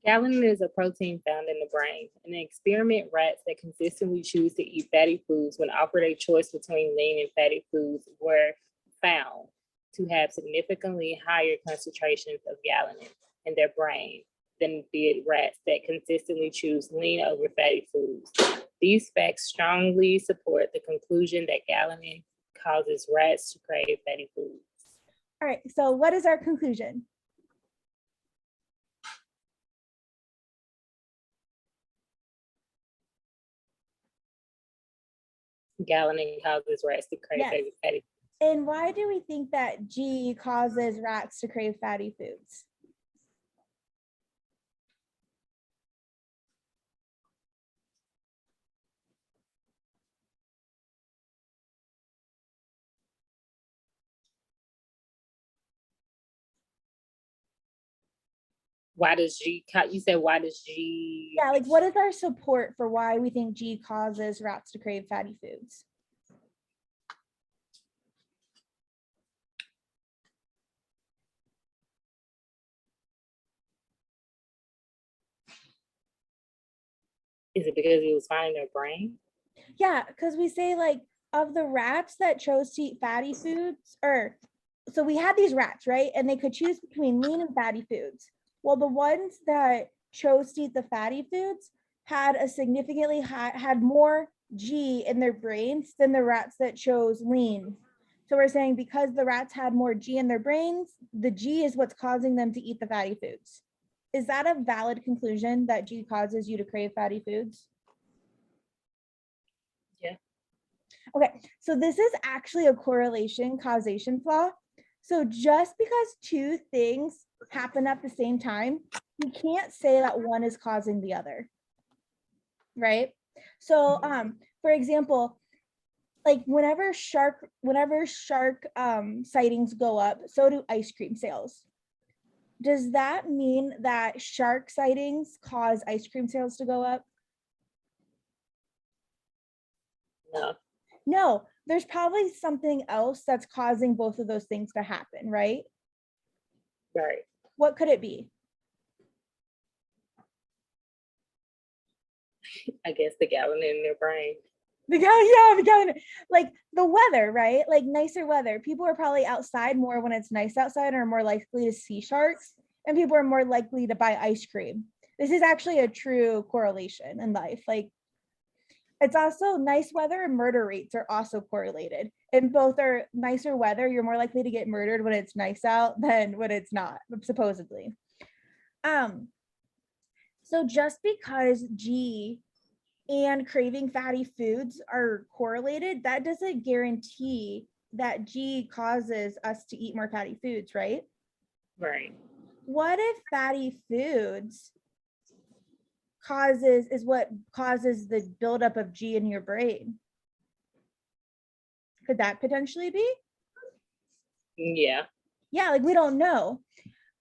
Gallinin is a protein found in the brain. In an experiment, rats that consistently choose to eat fatty foods when offered a choice between lean and fatty foods were found to have significantly higher concentrations of gallinin in their brain than did rats that consistently choose lean over fatty foods. These facts strongly support the conclusion that gallinin causes rats to crave fatty foods. All right, so what is our conclusion? Gallinin causes rats to crave Yes. fatty foods. And why do we think that G causes rats to crave fatty foods? Why does G, you said why does G? Yeah, like what is our support for why we think G causes rats to crave fatty foods? Is it because it was finding their brain? Yeah, because we say like of the rats that chose to eat fatty foods, or so we had these rats, right? And they could choose between lean and fatty foods. Well, the ones that chose to eat the fatty foods had a significantly high, had more G in their brains than the rats that chose lean. So we're saying because the rats had more G in their brains, the G is what's causing them to eat the fatty foods. Is that a valid conclusion that G causes you to crave fatty foods? Yeah. Okay, so this is actually a correlation causation flaw. So just because two things happen at the same time, you can't say that one is causing the other, right? So for example, like whenever shark sightings go up, so do ice cream sales. Does that mean that shark sightings cause ice cream sales to go up? No. No, there's probably something else that's causing both of those things to happen, right? Right. What could it be? I guess the gallinin in their brain. Like the weather, right? Like nicer weather. People are probably outside more when it's nice outside, and are more likely to see sharks, and people are more likely to buy ice cream. This is actually a true correlation in life. Like it's also nice weather and murder rates are also correlated. And both are nicer weather, you're more likely to get murdered when it's nice out than when it's not, supposedly. So just because G and craving fatty foods are correlated, that doesn't guarantee that G causes us to eat more fatty foods, right? Right. What if fatty foods is what causes the buildup of G in your brain? Could that potentially be? Yeah. Yeah, like we don't know,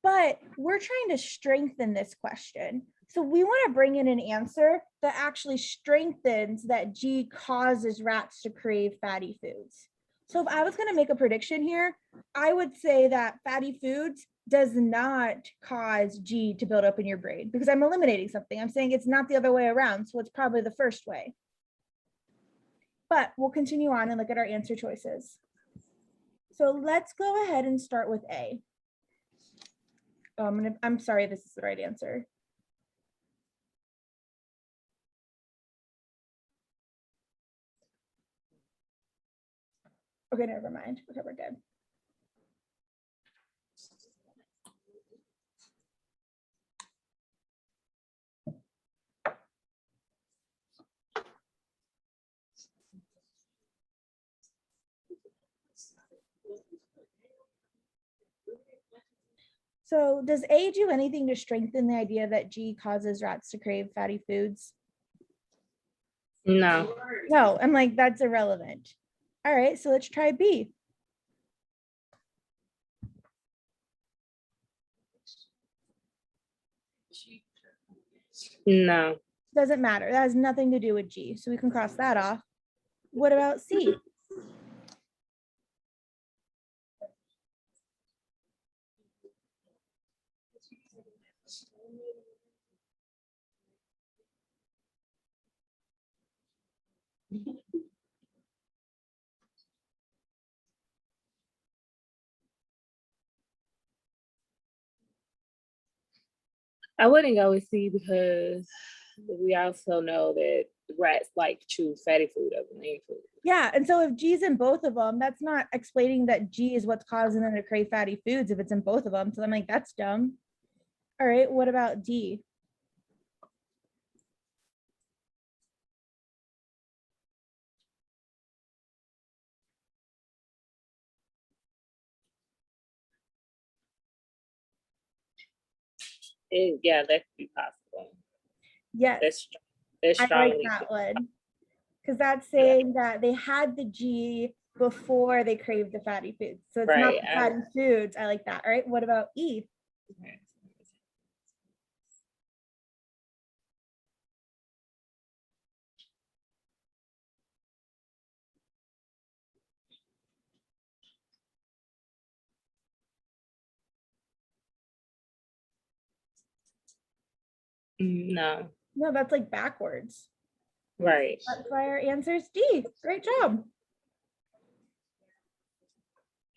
but we're trying to strengthen this question. So we want to bring in an answer that actually strengthens that G causes rats to crave fatty foods. So if I was going to make a prediction here, I would say that fatty foods does not cause G to build up in your brain, because I'm eliminating something. I'm saying it's not the other way around, so it's probably the first way. But we'll continue on and look at our answer choices. So let's go ahead and start with A. Oh, I'm sorry, this is the right answer. Okay, never mind. Okay, we're good. So does A do anything to strengthen the idea that G causes rats to crave fatty foods? No. No, I'm like, that's irrelevant. All right, so let's try B. No. Doesn't matter. That has nothing to do with G, so we can cross that off. What about C? I wouldn't go with C because we also know that rats like choose fatty food over lean food. Yeah, and so if G's in both of them, that's not explaining that G is what's causing them to crave fatty foods if it's in both of them. So I'm like, that's dumb. All right, what about D? Yeah, that could be possible. Yes, That's I like strongly. that one. Because that's saying that they had the G before they craved the fatty foods. So it's not Right. the fatty foods. I like that. All right, what about E? No. No, that's like backwards. Right. That's why our answer is D. Great job.